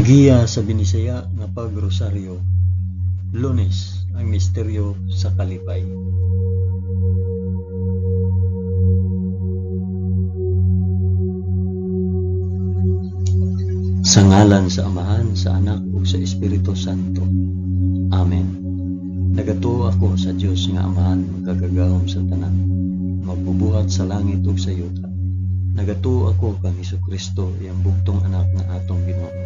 Giya sa Binisaya nga pagrosaryo. Lunes, ang misteryo sa kalipay. Sa ngalan sa Amahan, sa Anak ug sa Espiritu Santo. Amen. Nagatuo ako sa Dios nga Amahan magkagagahom sa tanan, magbubuhat sa langit ug sa yuta. Nagatuo ako kang Hesukristo, iyang bugtong anak nga atong Ginoo.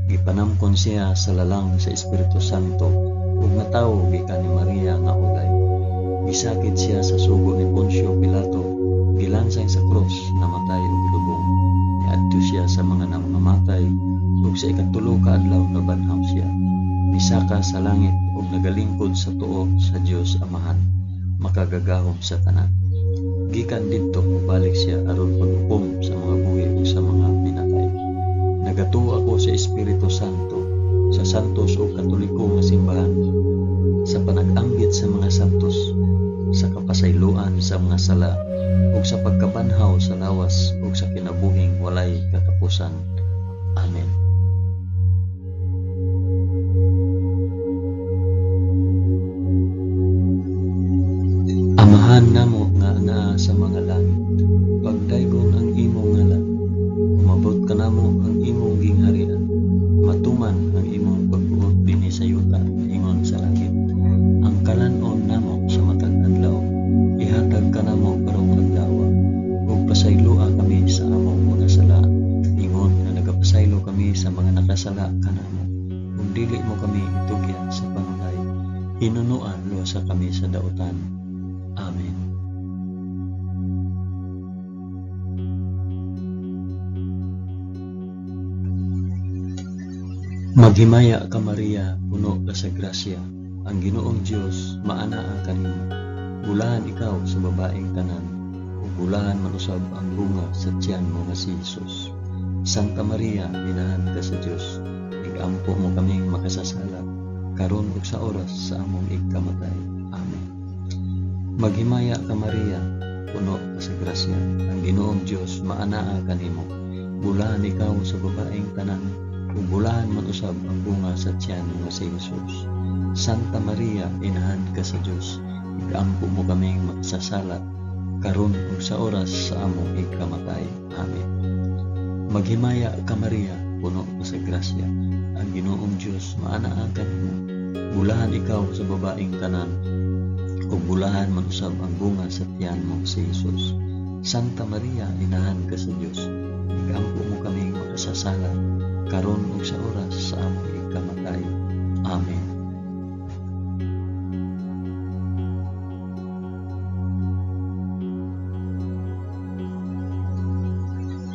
Gipanamkon siya sa lalang sa Espiritu Santo ug natawo gikan ni Maria nga ulay. Gisakit siya sa sugo ni Poncio Pilato, gilansay sa krus, namatay ug lubong. Niadto siya sa mga namamatay ug sa ikatulo ka adlaw nabanhaw siya. Misaka sa langit ug nagalingkod sa tuo sa Dios Amahan, makagagahom sa tanan. Gikan didto mobalik siya aron paghukom sa mga buhi ug sa mga pinatay. Nagatuo ako sa Espiritu Santo, sa santos ug katoliko nga simbahan, sa panag-anggit sa mga santos, sa kapasayloan sa mga sala, ug sa pagkabanhaw sa lawas ug sa kinabuhing walay katapusan. Amen. Amahan namo nga naa sa mga langit, pagdaygon ang imong ngalan, umabot ka namo ang imong gingharian, matuman ang imong pagbuot dinhi sa yuta ingon sa langit. Ang kalanon namo sa matag adlaw, ihatag ka namo karong adlaw, ug pasayloa kami sa among mga sala, ingon nga nagapasaylo kami sa mga nakasala kanamo, ug dili mo kami itugyan sa panulay, hinunuan luwasa kami sa dautan. Amen. Maghimaya ka Maria, puno ka sa grasya, ang Ginoong Dios maanaa kanimo. Bulahan ikaw sa babaeng tanan, ug bulahan man usab ang bunga sa tiyan mo nga si Jesus. Santa Maria, inahan ka sa Dios, igampo mo kaming makasasala, karon ug sa oras sa among ikamatay. Amen. Maghimaya ka Maria, puno ka sa grasya, ang Ginoong Dios maanaa kanimo. Bulahan ikaw sa babaeng tanan, ug bulahan man usab ang bunga sa tiyan nga si Jesus. Santa Maria, inahan ka sa Dios, igampo mo kaming makasasala, karon ug sa oras sa among ikamatay. Amen. Maghimaya ka Maria, puno ka sa grasya, ang Ginoong Dios maanaa kanimo. Bulahan ikaw sa babaeng tanan, ug bulahan man usab ang bunga sa tiyan mo si Jesus. Santa Maria, inahan ka sa Dios, igampo mo kaming makasasala, karon ug sa oras sa among ikamatay. Amen.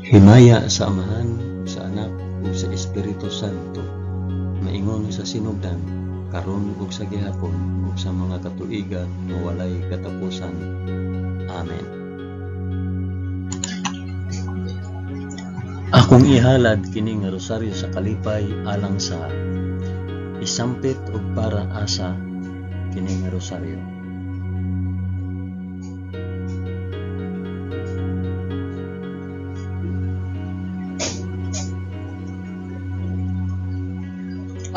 Himaya sa Amahan, sa Anak ug sa Espiritu Santo, maingon sa sinugdan, karon ug sa gihapon ug sa mga katuigan nga walay katapusan. Amen. Akong ihalad kini nga rosaryo sa kalipay alang sa isampit ug para asa kini nga rosaryo.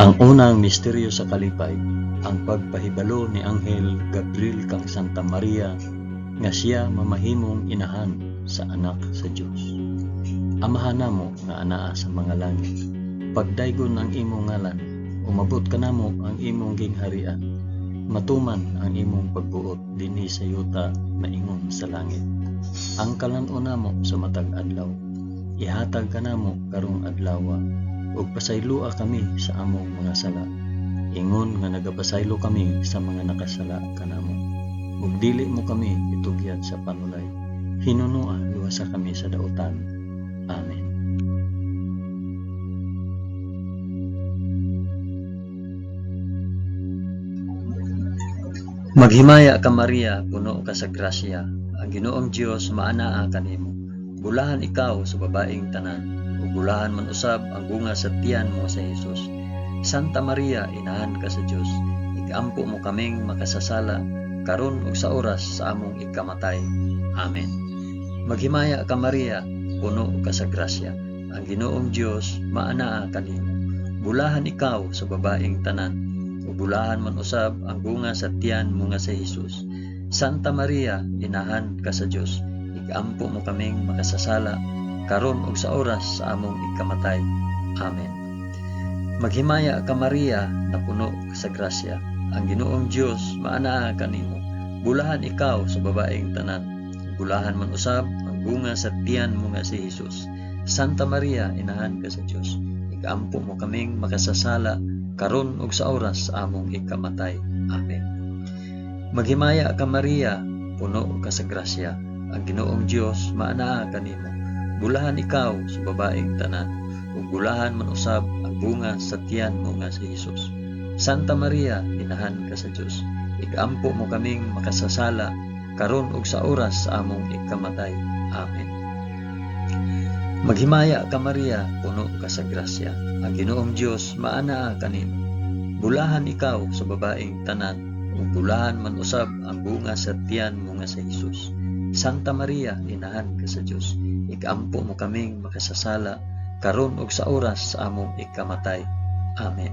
Ang unang misteryo sa kalipay, ang pagpahibalo ni Anghel Gabriel kang Santa Maria nga siya mamahimong inahan sa anak sa Dios. Amahan namo nga anaa sa mga langit, pagdaygon ang imong ngalan, umabot ka namo ang imong gingharian, matuman ang imong pagbuot dinhi sa yuta maingon sa langit. Ang kalanon namo sa matag adlaw, ihatag ka namo karong adlaw, ug pasayloa kami sa among mga sala, ingon nga nagapasaylo kami sa mga nakasala kanamo, ug dili mo kami itugyan sa panulay, hinunua luwasa kami sa dautan. Amen. Maghimaya ka Maria, puno ka sa grasya, ang Ginoong Dios maanaa kanimo. Bulahan ikaw sa babaeng tanan, ug bulahan man usab ang bunga sa tiyan mo sa Jesus. Santa Maria, inahan ka sa Dios, igampo mo kaming makasasala, karon ug sa oras sa among ikamatay. Amen. Maghimaya ka Maria, puno ka sa grasya, ang Ginoong Dios maanaa kanimo. Bulahan ikaw sa babaeng tanan, ug bulahan man usab ang bunga sa tiyan mo nga si Jesus. Santa Maria, inahan ka sa Dios, igampo mo kaming makasasala, karon ug sa oras sa among ikamatay. Amen. Maghimaya ka Maria, na puno sa grasya. Ang Ginoong Dios maanaa kanimo. Bulahan ikaw sa babaeng tanan, bulahan man usab ang bunga sa tiyan mo nga si Jesus. Santa Maria, inahan ka sa Dios, igampo mo kaming makasasala, karon ug sa oras sa among ikamatay. Amen. Maghimaya ka Maria, puno ka sa grasya. Ang Ginoong Dios maanaa kanimo. Bulahan ikaw sa babaeng tanan, ug bulahan man usab ang bunga sa tiyan mo nga si Jesus. Santa Maria, inahan ka sa Dios, igampo mo kaming makasasala, karon ug sa oras sa among ikamatay. Amen. Maghimaya ka Maria, puno ka sa grasya. Ang Ginoong Dios maanaa kanimo. Bulahan ikaw sa babaeng tanan, ug bulahan man usab ang bunga sa tiyan mo nga si Jesus. Santa Maria, inahan ka sa Dios, igampo mo kaming makasasala, karon ug sa oras sa among ikamatay. Amen.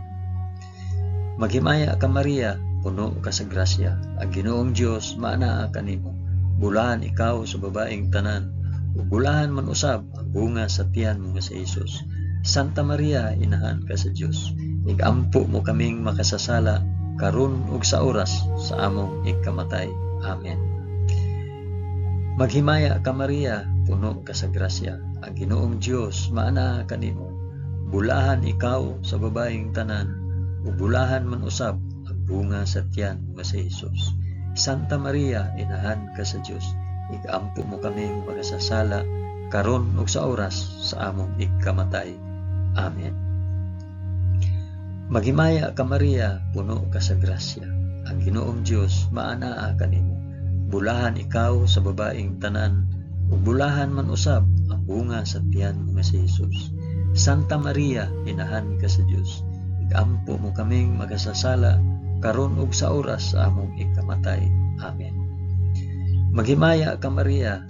Maghimaya ka Maria, puno ka sa grasya. Ang Ginoong Dios maanaa kanimo. Bulahan ikaw sa babaeng tanan, ug bulahan man usab ang bunga sa tiyan mo nga si Jesus. Santa Maria, inahan ka sa Dios, igampo mo kaming makasasala, karon ug sa oras sa among ikamatay. Amen. Maghimaya ka Maria, puno ka sa grasya. Ang Ginoong Dios maanaa kanimo. Bulahan ikaw sa babaeng tanan, ug bulahan man usab ang bunga sa tiyan mo nga si Jesus. Santa Maria, inahan ka sa Dios, igampo mo kaming makasasala, karon ug sa oras sa among ikamatay. Amen. Maghimaya ka Maria, puno ka sa grasya. Ang Ginoong Dios maanaa kanimo. Bulahan ikaw sa babaeng tanan, ug bulahan man usab ang bunga sa tiyan mo nga si Jesus. Santa Maria, inahan ka sa Dios, igampo mo kaming makasasala, karon ug sa oras sa among ikamatay. Amen. Maghimaya ka Maria,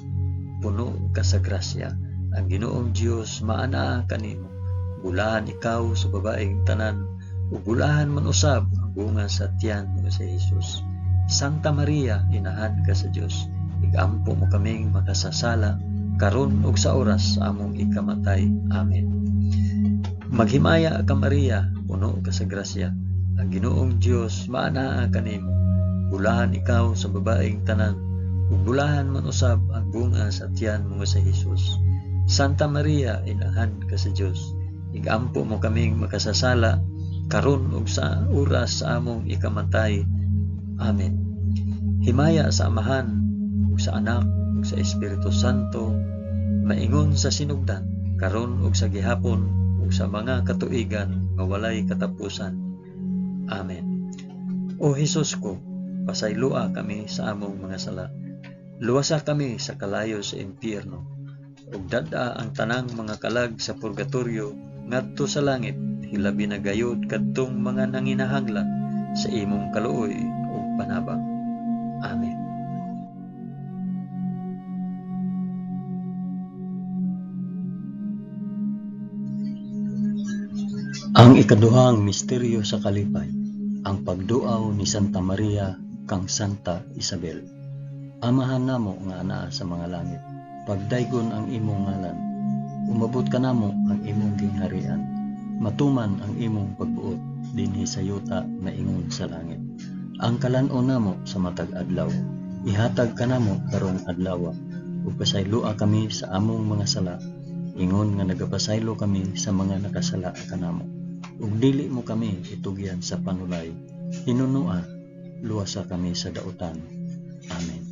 puno ka sa grasya. Ang Ginoong Dios maanaa kanimo. Bulahan ikaw sa babaeng tanan, ug bulahan man usab ang bunga sa tiyan mo nga si Jesus. Santa Maria, inahan ka sa Dios, igampo mo kaming makasasala, karon ug sa oras sa among ikamatay. Amen. Maghimaya ka Maria, puno ka sa grasya. Ang Ginoong Dios maanaa kanimo. Bulahan ikaw sa babaeng tanan, ug bulahan man usab ang bunga sa tiyan mo nga si Jesus. Santa Maria, inahan ka sa Dios, igampo mo kaming makasasala, karon ug sa oras sa among ikamatay. Amen. Himaya sa Amahan, ug sa Anak, ug sa Espiritu Santo, maingon sa sinugdan, karon ug sa gihapon, ug sa mga katuigan nga walay katapusan. Amen. O Hesus ko, pasaylua kami sa among mga sala. Luwasa kami sa kalayo sa impyerno, ug dad-a ang tanang mga kalag sa purgatorio ngadto sa langit, hilabi na gayud kadtong mga nanginahanglan sa imong kaluoy ug panabang. Amen. Ang ikaduhang misteryo sa kalipay, ang pagduaw ni Santa Maria kang Santa Isabel. Amahan namo nga anaa sa mga langit, pagdaygon ang imong ngalan, umabot ka namo ang imong gingharian, matuman ang imong pagbuot dinhi sa yuta maingon sa langit. Ang kalan-on namo sa matag adlaw, ihatag ka namo karong adlaw, ug pasaylua kami sa among mga sala, ingon nga nagapasaylo kami sa mga nakasala kanamo. Ug dili mo kami itugyan sa panulay, hinunua, luwasa kami sa dautan. Amen.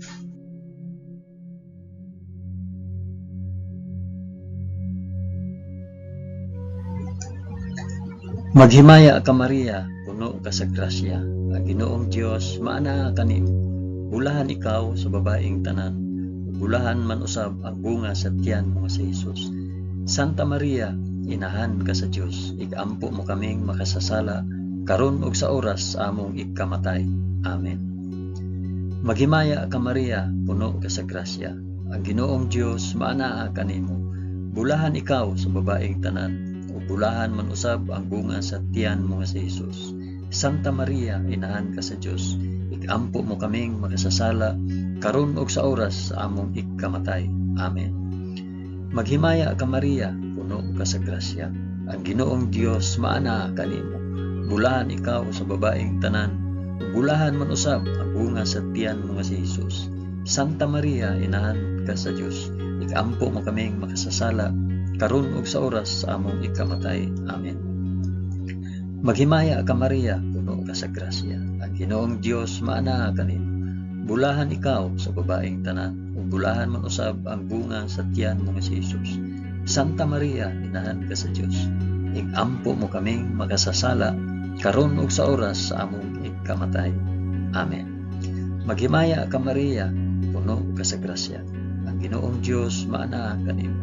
Maghimaya ka Maria, puno ka sa grasya. Ang Ginoong Dios maanaa kanimo. Bulahan ikaw sa babaeng tanan, bulahan man usab ang bunga sa tiyan mo si Jesus. Santa Maria, inahan ka sa Dios, igampo mo kaming makasasala, karon ug sa oras sa among ikamatay. Amen. Maghimaya ka Maria, puno ka sa grasya. Ang Ginoong Dios maanaa kanimo. Bulahan ikaw sa babaeng tanan, ug bulahan man usab ang bunga sa tiyan mo nga si Jesus. Santa Maria, inahan ka sa Dios, ikampo mo kaming makasasala karon ug sa oras sa among ikamatay. Amen. Maghimaya ka Maria, puno ka sa grasya. Ang Ginoong Dios maana kanimo. Bulahan ikaw sa babaeng tanan, bulahan man usab ang bunga sa tiyan mo nga si Jesus. Santa Maria, inahan ka sa Dios, ikampo mo kaming makasasala karon ug sa oras sa among ikamatay. Amen. Maghimaya ka Maria, puno ka sa grasya. Ang Ginoong Dios maana kanimo. Bulahan ikaw sa babaeng tanan, ug bulahan man usab ang bunga sa tiyan mo nga si Jesus. Santa Maria, inahan ka sa Dios, ikampo mo kaming makasasala karon ug sa oras sa among ikamatay. Amen. Maghimaya ka Maria, puno ka sa grasya. Ang Ginoong Dios maana kanimo.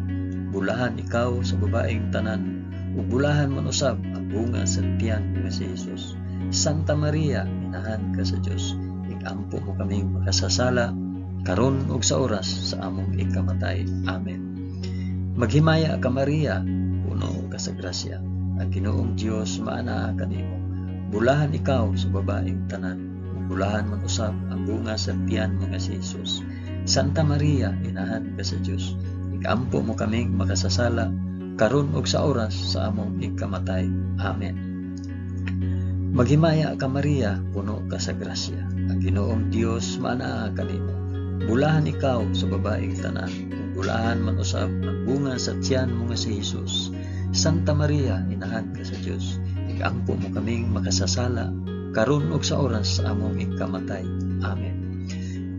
Bulahan ikaw sa babaeng tanan, ug bulahan man usab ang bunga sa tiyan nga si Jesus. Santa Maria, inahan ka sa Dios, ikampo mo kaming makasasala karon ug sa oras sa among ikamatay. Amen. Maghimaya ka Maria, puno ka sa grasya. Ang Ginoong Dios maana kanimo. Bulahan ikaw sa babaeng tanan, ug bulahan man usab ang bunga sa tiyan nga si Jesus. Santa Maria, inahan ka sa Dios, ikampo mo kaming makasasala karon ug sa oras sa among ikamatay. Amen. Maghimaya ka Maria, puno ka sa grasya. Ang Ginoong Dios maana kanimo. Bulahan ikaw sa babaeng tanan, ug bulahan man usab ang bunga sa tiyan mo nga si Jesus. Santa Maria, inahan ka sa Dios, ikampo mo kaming makasasala karon ug sa oras sa among ikamatay. Amen.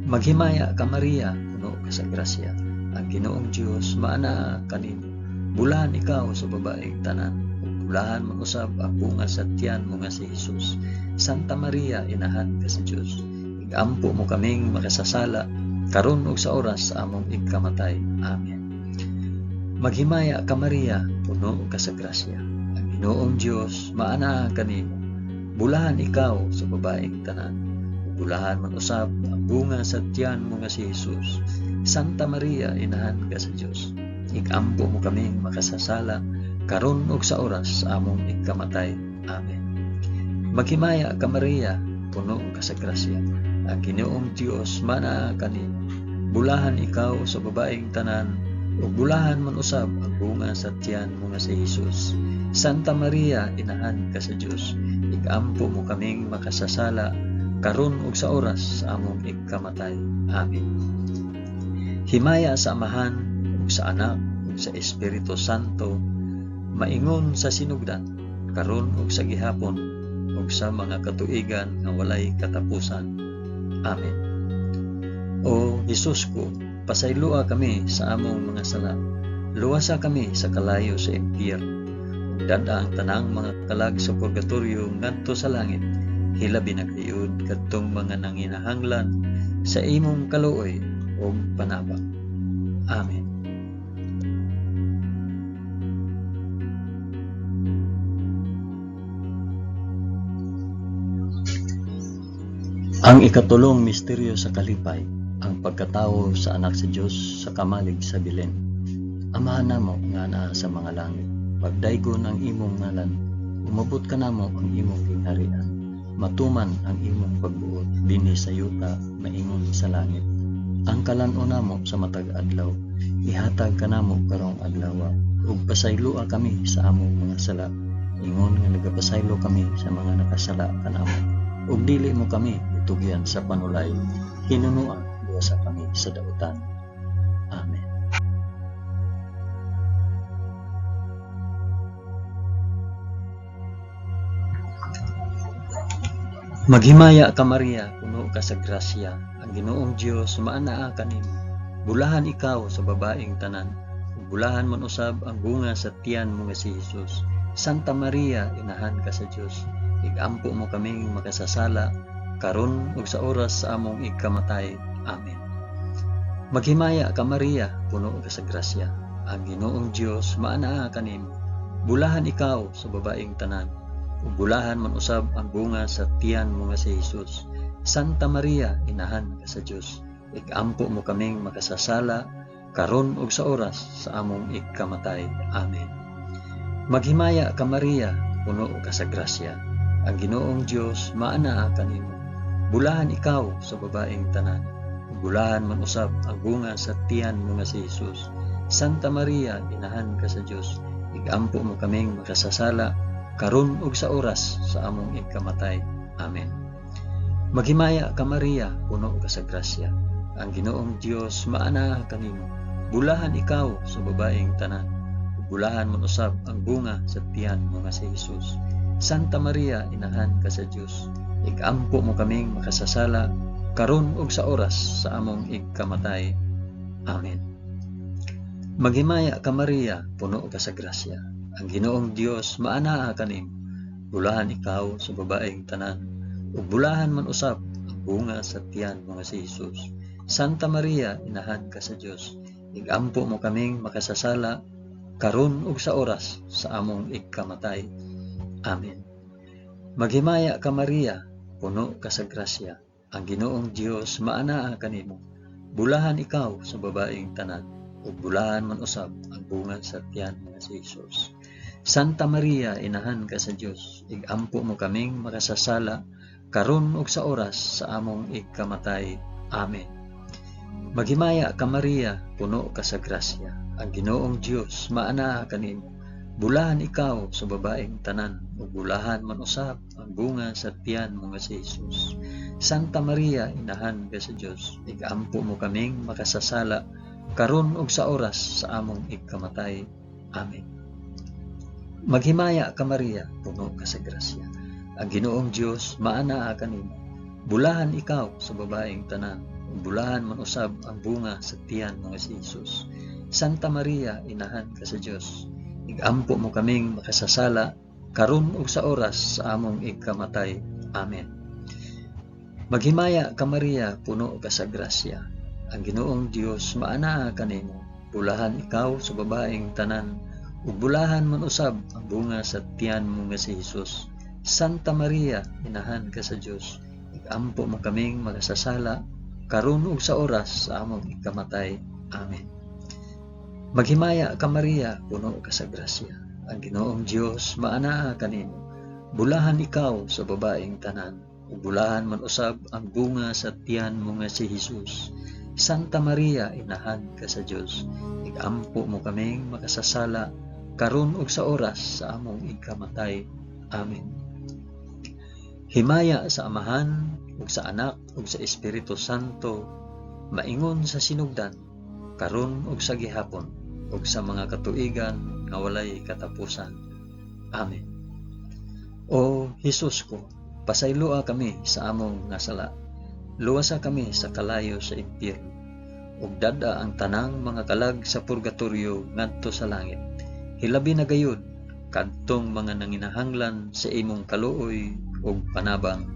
Maghimaya ka Maria, puno ka sa grasya. Ang Ginoong Dios maana kanimo. Bulahan ikaw sa babaeng tanan, ug bulahan man usab ang bunga sa tiyan mo nga si Jesus. Santa Maria, inahan ka sa Dios, ikampo mo kaming makasasala karon ug sa oras sa among ikamatay. Amen. Maghimaya ka Maria, puno ka sa grasya. Ang Ginoong Dios maana kanimo. Bulahan ikaw sa babaeng tanan, ug bulahan man usab ang bunga sa tiyan mo nga si Jesus. Santa Maria, inahan ka sa Dios, ikampo mo kaming makasasala karon ug sa oras sa among ikamatay. Amen. Maghimaya ka Maria, puno ka sa grasya. Ang Ginoong Dios maana kanimo. Bulahan ikaw sa babaeng tanan, ug bulahan man usab ang bunga sa tiyan mo nga si Jesus. Santa Maria, inahan ka sa Dios, ikampo mo kaming makasasala karon ug sa oras sa among ikamatay. Amen. Himaya sa Amahan, sa Anak, ug sa Espiritu Santo, maingon sa sinugdan, karon ug sa gihapon, ug sa mga katuigan nga walay katapusan. Amen. O Jesus ko, pasaylua kami sa among mga sala, luwasa kami sa kalayo sa impyerno, ug dada ang tanang mga kalag sa purgatorio ngadto sa langit, hilabi na kayod kadtong mga nanginahanglan sa imong kaluoy ug panabang. Amen. Ang ikatulong misteryo sa kalipay, ang pagkatawo sa anak sa Dios sa kamalig sa Belen. Amahan namo nga naa sa mga langit, pagdaygon ang imong ngalan, umabot ka namo ang imong gingharian, matuman ang imong pagbuot dinhi sa yuta maingon sa langit. Ang kalan-o namo sa matag adlaw, ihatag ka namo karong adlaw, ug pasaylua kami sa among mga sala, ingon nga nagapasaylo kami sa mga nakasala kanamo, ug dili mo kami tugyan sa panulay, hinunuan sa kami sa dautan. Amen. Maghimaya ka Maria, puno ka sa grasya. Ang Ginoong Dios maanaa kanimo. Bulahan ikaw sa babaeng tanan, ug bulahan man usab ang bunga sa tiyan mo nga si Jesus. Santa Maria, inahan ka sa Dios, igampo mo kaming makasasala karon ug sa oras sa among ikamatay. Amen. Maghimaya ka Maria, puno ka sa grasya. Ang Ginoong Dios maanaa kanimo. Bulahan ikaw sa babaeng tanan, ug bulahan man usab ang bunga sa tiyan mo nga si Jesus. Santa Maria, inahan ka sa Dios, igampo mo kaming makasasala karon ug sa oras sa among ikamatay. Amen. Maghimaya ka Maria, puno ka sa grasya. Ang Ginoong Dios maanaa kanimo. Bulahan ikaw sa babaeng tanan. Bulahan man usab ang bunga sa tiyan mo nga si Jesus. Santa Maria, inahan ka sa Dios. Igampo mo kaming makasasala karon ug sa oras sa among ikamatay. Amen. Maghimaya ka Maria, puno ka sa grasya. Ang Ginoong Dios maanaa kanimo. Bulahan ikaw sa babaeng tanan. Bulahan man usab ang bunga sa tiyan mo nga si Jesus. Santa Maria, inahan ka sa Dios. Igampo mo kaming makasasala karon ug sa oras sa among ikamatay. Amen. Maghimaya ka Maria, puno ka sa grasya. Ang Ginoong Dios maanaa kanimo. Bulahan ikaw sa babaeng tanan. Ug bulahan man usab ang bunga sa tiyan mo nga si Jesus. Santa Maria, inahan ka sa Dios. Igampo mo kaming makasasala karon ug sa oras sa among ikamatay. Amen. Maghimaya ka Maria, puno ka sa grasya. Ang Ginoong Dios maanaa kanimo. Bulahan ikaw sa babaeng tanan. Ug bulahan man usab ang bunga sa tiyan nga si Jesus. Santa Maria, inahan ka sa Dios. Igampo mo kaming makasasala karon ug sa oras sa among ikamatay. Amen. Maghimaya ka Maria, puno ka sa grasya. Ang Ginoong Dios maanaa kanimo. Bulahan ikaw sa babaeng tanan. Ug bulahan man usab ang bunga sa tiyan mo nga si Jesus. Santa Maria, inahan ka sa Dios. Igampo mo kaming makasasala karon ug sa oras sa among ikamatay. Amen. Maghimaya ka Maria, puno ka sa grasya. Ang Ginoong Dios maanaa kanimo. Bulahan ikaw sa babaeng tanan. Ug bulahan man usab ang bunga sa tiyan mo nga si Jesus. Santa Maria, inahan ka sa Dios. Igampo mo kaming makasasala karon ug sa oras sa among ikamatay. Amen. Maghimaya ka Maria, puno ka sa grasya. Ang Ginoong Dios maanaa kanimo. Bulahan ikaw sa babaeng tanan. Ug bulahan man usab ang bunga sa tiyan mo nga si Jesus. Santa Maria, inahan ka sa Dios. Igampo mo kaming makasasala karon ug sa oras sa among ikamatay. Amen. Maghimaya ka Maria, puno ka sa grasya. Ang Ginoong Dios maanaa kanimo. Bulahan ikaw sa babaeng tanan. Ug bulahan man usab ang bunga sa tiyan mo nga si Jesus. Santa Maria, inahan ka sa Dios. Igampo mo kaming makasasala karon ug sa oras sa among ikamatay. Amen. Himaya sa Amahan ug sa Anak ug sa Espiritu Santo, maingon sa sinugdan, karon ug sa gihapon, ug sa mga katuigan nga walay katapusan. Amen. O Jesus ko, pasayloa kami sa among nga sala. Luwasa kami sa kalayo sa impyerno, ug dada ang tanang mga kalag sa purgatorio ngadto sa langit. Hilabi na gayud kadtong mga nanginahanglan sa imong kaluoy ug panabang.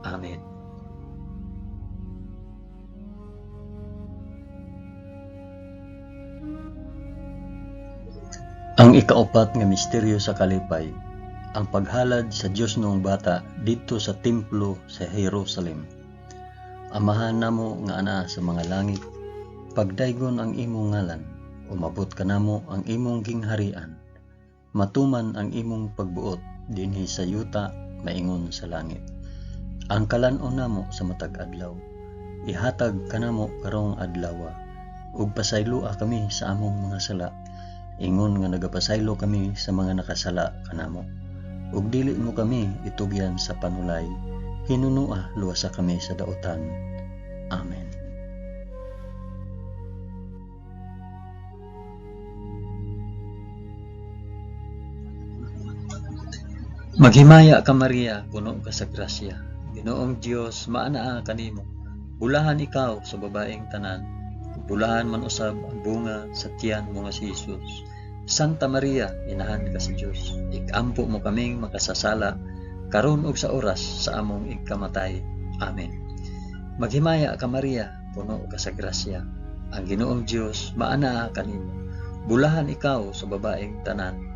Amen. Ang ikaapat nga misteryo sa kalipay, ang paghalad sa Dios noong bata didto sa templo sa Jerusalem. Amahan namo nga ana sa mga langit, pagdaygon ang imong ngalan, umabot kanamo ang imong gingharian. Matuman ang imong pagbuot dinhi sa yuta maingon sa langit. Ang kalan-on namo sa matag adlaw, ihatag kanamo karong adlaw, ug pasaylua kami sa among mga sala. Ingon nga nagapasaylo kami sa mga nakasala kanamo. Ug dili mo kami itugyan sa panulay, hinunua luwasa kami sa daotan. Amen. Maghimaya ka Maria, puno ka sa grasya. Ginoong Dios maanaa kanimo. Bulahan ikaw sa babaeng tanan. Bulahan man usab ang bunga sa tiyan mo nga si Jesus. Santa Maria, inahan ka sa Dios. Igampo mo kaming makasasala karon ug sa oras sa among ikamatay. Amen. Maghimaya ka Maria, puno ka sa grasya. Ang Ginoong Dios maanaa kanimo. Bulahan ikaw sa babaeng tanan.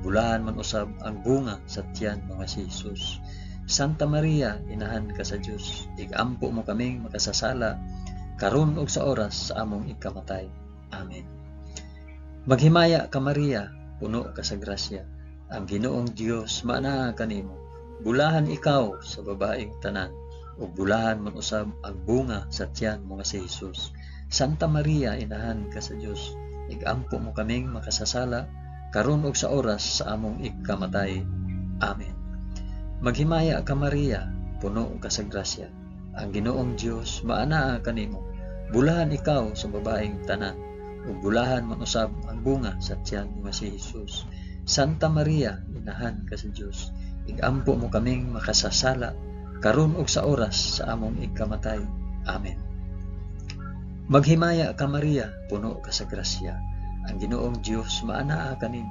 Bulahan man usab ang bunga sa tiyan mo nga si Jesus. Santa Maria, inahan ka sa Dios. Igampo mo kaming makasasala karon ug sa oras sa among ikamatay. Amen. Maghimaya ka Maria, puno ka sa grasya. Ang Ginoong Dios maanaha kanimo. Bulahan ikaw sa babaeng tanan, ug bulahan man usab ang bunga sa tiyan mo nga si Jesus. Santa Maria, inahan ka sa Dios, igampo mo kaming makasasala karon ug sa oras sa among ikamatay. Amen. Maghimaya ka Maria, puno ka sa grasya. Ang Ginoong Dios maanaha kanimo. Bulahan ikaw sa babaeng tanan, ug bulahan man usab ang bunga sa tiyan mo nga si Jesus. Santa Maria, inahan ka sa Dios, igampo mo kaming makasasala karon ug sa oras sa among ikamatay. Amen. Maghimaya ka Maria, puno ka sa grasya. Ang Ginoong Dios maanaha kanimo.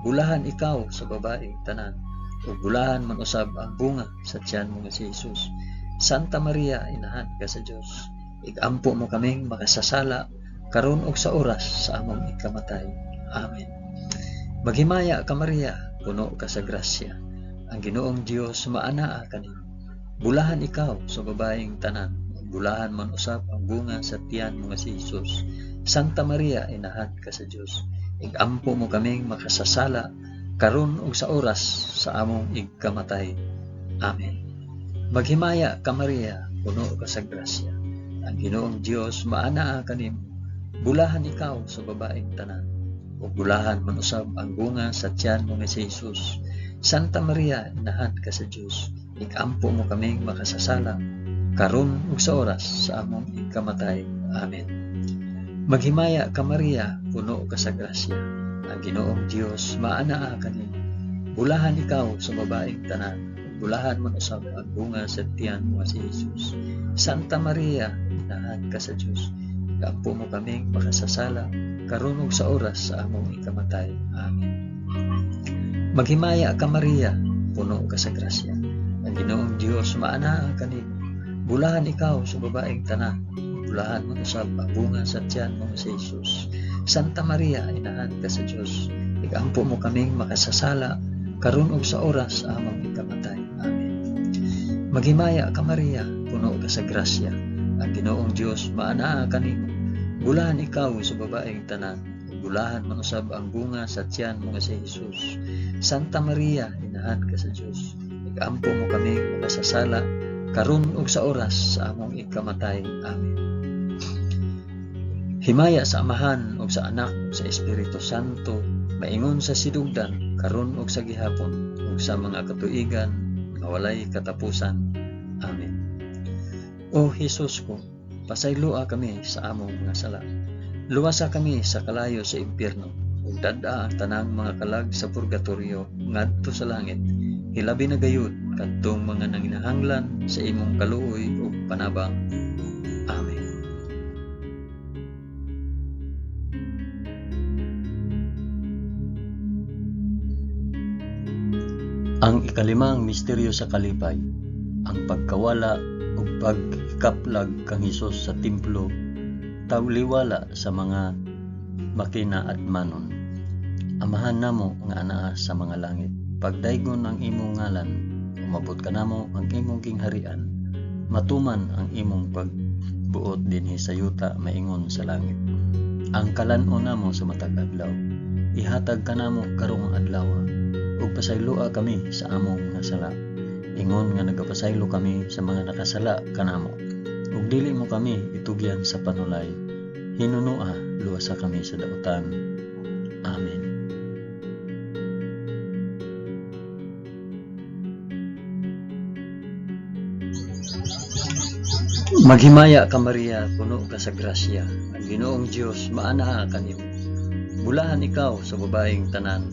Bulahan ikaw sa babaeng tanan, ug bulahan man usab ang bunga sa tiyan mo nga si Jesus. Santa Maria, inahan ka sa Dios, igampo mo kaming makasasala karon ug sa oras sa among ikamatay. Amen. Maghimaya ka Maria, puno ka sa grasya. Ang Ginoong Dios maanaha kanimo. Bulahan ikaw sa babaeng tanan, bulahan man usab ang bunga sa tiyan mo nga si Jesus. Santa Maria, inahan ka sa Dios, igampo mo kaming makasasala karon ug sa oras sa among ikamatay. Amen. Maghimaya ka Maria, puno ka sa grasya. Ang Ginoong Dios maanaha kanimo. Bulahan ikaw sa babaeng tanan, ug bulahan man usab ang bunga sa tiyan mo nga si Jesus. Santa Maria, inahan ka sa Dios, igampo mo kaming makasasala karon ug sa oras sa among ikamatay. Amen. Maghimaya ka Maria, puno ka sa grasya. Ang Ginoong Dios maanaha kanimo. Bulahan ikaw sa babaeng tanan, bulahan man usab ang bunga sa tiyan mo si Jesus. Santa Maria, inahan ka sa Dios, igampo mo kaming makasasala karon ug sa oras sa among ikamatay. Amen. Maghimaya ka Maria, puno ka sa grasya. Ang Ginoong Dios maanaha kanimo. Bulahan ikaw sa babaeng tanan, bulahan man usab ang bunga sa tiyan mo si Jesus. Santa Maria, inahan ka sa Dios, igampo mo kaming makasasala karon ug sa oras sa among ikamatay. Amen. Maghimaya ka Maria, puno ka sa grasya. Ang Ginoong Dios maanaha kanimo. Bulahan ikaw sa babaeng tanan, bulahan man usab ang bunga sa tiyan mo si Jesus. Santa Maria, inahan ka sa Dios, igampo mo kaming makasasala karon ug sa oras sa among ikamatay. Amen. Himaya sa Amahan ug sa Anak ug sa Espiritu Santo, maingon sa sidugdan karon ug sa gihapon ug sa mga katuigan nga walay katapusan. Amen. O Jesus ko, pasayloa kami sa among mga sala. Luwasa kami sa kalayo sa impyerno, ug dad-a ang tanang mga kalag sa purgatorio ngadto sa langit. Hilabi na gayud kadtong mga nanginahanglan sa imong kaluoy ug panabang. Amen. Ang ikalimang misteryo sa kalipay, ang pagkawala ug pagkaplag kang Hesus sa templo, tawliwala sa mga makina at manon. Amahan namo nga anaa sa mga langit, pagdaygon ang imong ngalan, umabot ka namo ang imong kingharian, matuman ang imong pagbuot dinhi sa yuta maingon sa langit. Ang kalan-on namo sa matag adlaw, ihatag ka namo karong adlaw, ug pasayloa kami sa among nga sala. Ingon nga nagapasaylo kami sa mga nakasala kanamo, ug dili mo kami itugyan sa panulay. Hinunoa, luwasa kami sa dautan. Amen. Maghimaya ka Maria, puno ka sa grasya. Ang Ginoong Dios maanaha kanimo. Bulahan ikaw sa babaeng tanan,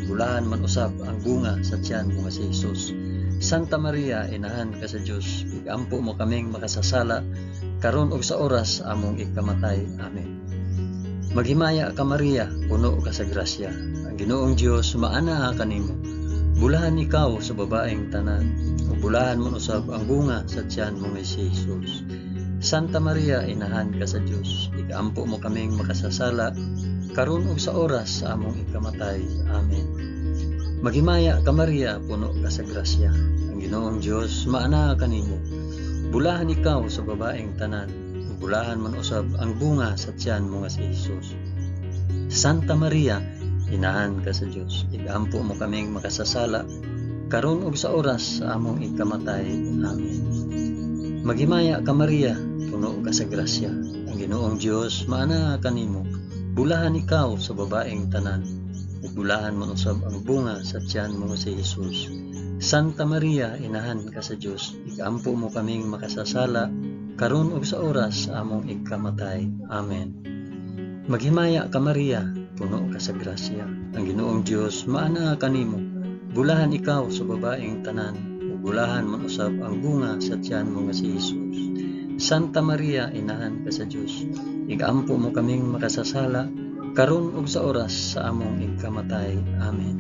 bulahan man usab ang bunga sa tiyan mo nga si Jesus. Santa Maria, inahan ka sa Dios, igampo mo kaming makasasala karon ug sa oras among ikamatay. Amen. Maghimaya ka Maria, puno ka sa grasya. Ang Ginoong Dios maanaha kanimo. Bulahan ikaw sa babaeng tanan, ug bulahan man usab ang bunga sa tiyan mo nga si Jesus. Santa Maria, inahan ka sa Dios, igampo mo kaming makasasala karon ug sa oras sa among ikamatay. Amen. Maghimaya ka Maria, puno ka sa grasya. Ang Ginoong Dios maanaha kanimo. Bulahan ikaw sa babaeng tanan, ug bulahan man usab ang bunga sa tiyan mo nga si Jesus. Santa Maria, inahan ka sa Dios. Igampo mo kaming makasasala karon ug sa oras sa among ikamatay. Amen. Maghimaya ka Maria, puno ka sa grasya. Ang Ginoong Dios maana kanimo. Bulahan ikaw sa babaeng tanan, ug bulahan man usab ang bunga sa tiyan mo si Jesus. Santa Maria, inahan ka sa Dios. Igampo mo kaming makasasala karon ug sa oras sa among ikamatay. Amen. Maghimaya ka Maria, puno ka sa grasya. Ang Ginoong Dios maana kanimo. Bulahan ikaw sa babaeng tanan, ug bulahan man usab ang bunga sa tiyan mo si Jesus. Santa Maria, inahan ka sa Dios. Igampo mo kaming makasasala karon ug sa oras sa among ikamatay. Amen.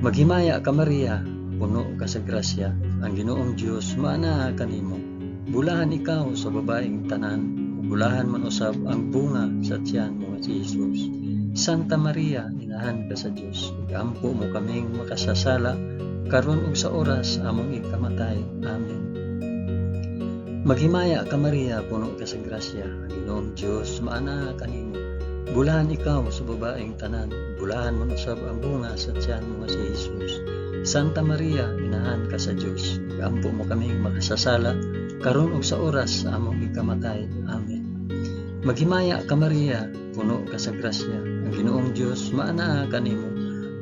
Maghimaya ka Maria, puno ka sa grasya. Ang Ginoong Dios maana kanimo. Bulahan ikaw sa babaeng tanan, ug bulahan man usab ang bunga sa tiyan mo si Jesus. Santa Maria, inahan ka sa Dios. Igampo mo kaming makasasala karon ug sa oras sa among ikamatay. Amen. Maghimaya ka Maria, puno ka sa grasya. Ang Ginoong Dios maana kanimo. Bulahan ikaw sa babaeng tanan, bulahan man usab ang bunga sa tiyan mo si Jesus. Santa Maria, inahan ka sa Dios. Igampo mo kaming makasasala karon ug sa oras sa among ikamatay. Amen. Maghimaya ka Maria, puno ka sa grasya. Ang Ginoong Dios maana kanimo.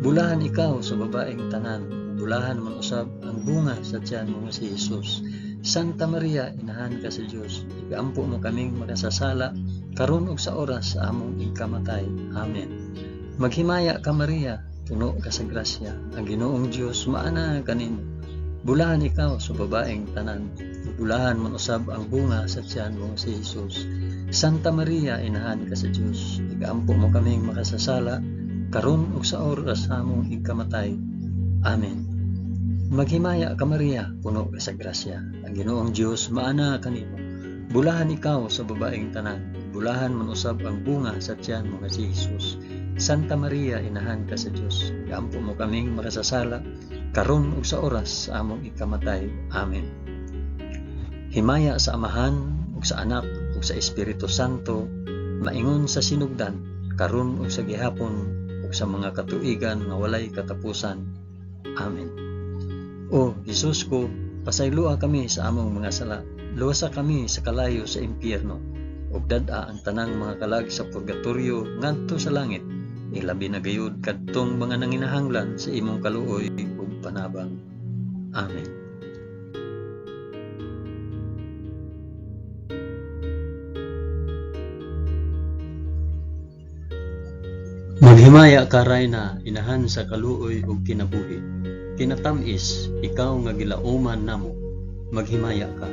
Bulahan ikaw sa babaeng tanan, bulahan man usab ang bunga sa tiyan mo si Jesus. Santa Maria, inahan ka sa Dios. Igampo mo kaming makasasala karon ug sa oras sa among ikamatay. Amen. Maghimaya ka Maria, puno ka sa grasya. Ang Ginoong Dios maana kanimo. Bulahan ikaw sa babaeng tanan, bulahan man usab ang bunga sa tiyan mo si Jesus. Santa Maria, inahan ka sa Dios. Igampo mo kaming makasasala karon ug sa oras sa among ikamatay. Amen. Maghimaya ka Maria, puno ka sa grasya. Ang Ginoong Dios maana kanimo. Bulahan ikaw sa babaeng tanan, bulahan man usab ang bunga sa tiyan mo si Jesus. Santa Maria, inahan ka sa Dios. Igampo mo kaming makasasala karon ug sa oras sa among ikamatay. Amen. Himaya sa Amahan ug sa Anak ug sa Espiritu Santo, maingon sa sinugdan karon ug sa gihapon ug sa mga katuigan nga walay katapusan. Amen. O Jesus ko, pasaylua kami sa among mga sala. Luwasa kami sa kalayo sa impyerno, ug dad-a ang tanang mga kalag sa purgatorio ngadto sa langit. Ilabi na gayud kadtong mga nanginahanglan sa imong kaluoy ug panabang. Amen. Maghimaya ka Rayna, inahan sa kaluoy ug kinabuhi. Kinatamis, ikaw nga gilauman namo, maghimaya ka.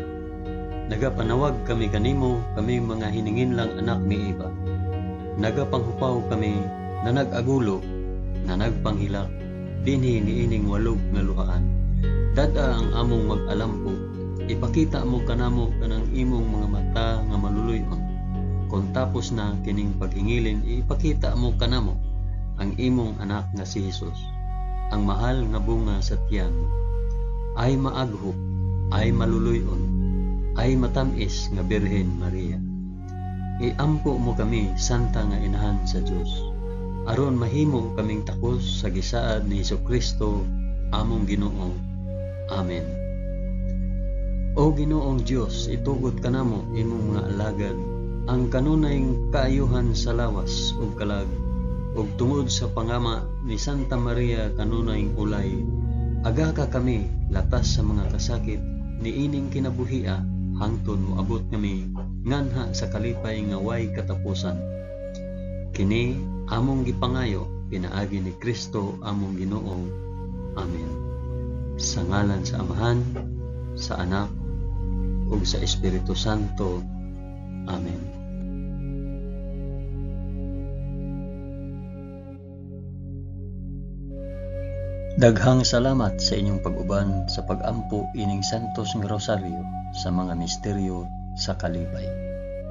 Nagapanawag kami kanimo, kami mga hiningin lang anak ni Eva. Nagapanghupaw kami, na nag-agulo, na nagpanghilak, dinhi niining walog nga luhaan. Dada ang among mag-alampo, ipakita mo kanamo kanang imong mga mata nga maluluyon. Kung tapos na kining paghingilin, ipakita mo kanamo ang imong anak nga si Jesus. Ang mahal nga bunga sa tiyan, ay maaghop, ay maluluyon, ay matamis nga Birhen Maria. Iampo mo kami, santa nga inahan sa Dios, aron mahimo kaming takos sa gisaad ni Jesucristo, among Ginoo. Amen. O Ginoong Dios, itugot kanamo imong mga alagad, ang kanunayng kaayuhan sa lawas ug kalag, ug tungod sa pangama ni Santa Maria kanunayng ulay, aga ka kami latas sa mga kasakit niining kinabuhia, hangtod moabot kami nganha sa kalipay nga way katapusan. Kini among gipangayo pinaagi ni Kristo among Ginoo. Amen. Sa ngalan sa Amahan, sa Anak, ug sa Espiritu Santo. Amen. Daghang salamat sa inyong pag-uban sa pag-ampo ining Santos nga Rosaryo sa mga misteryo sa kalipay.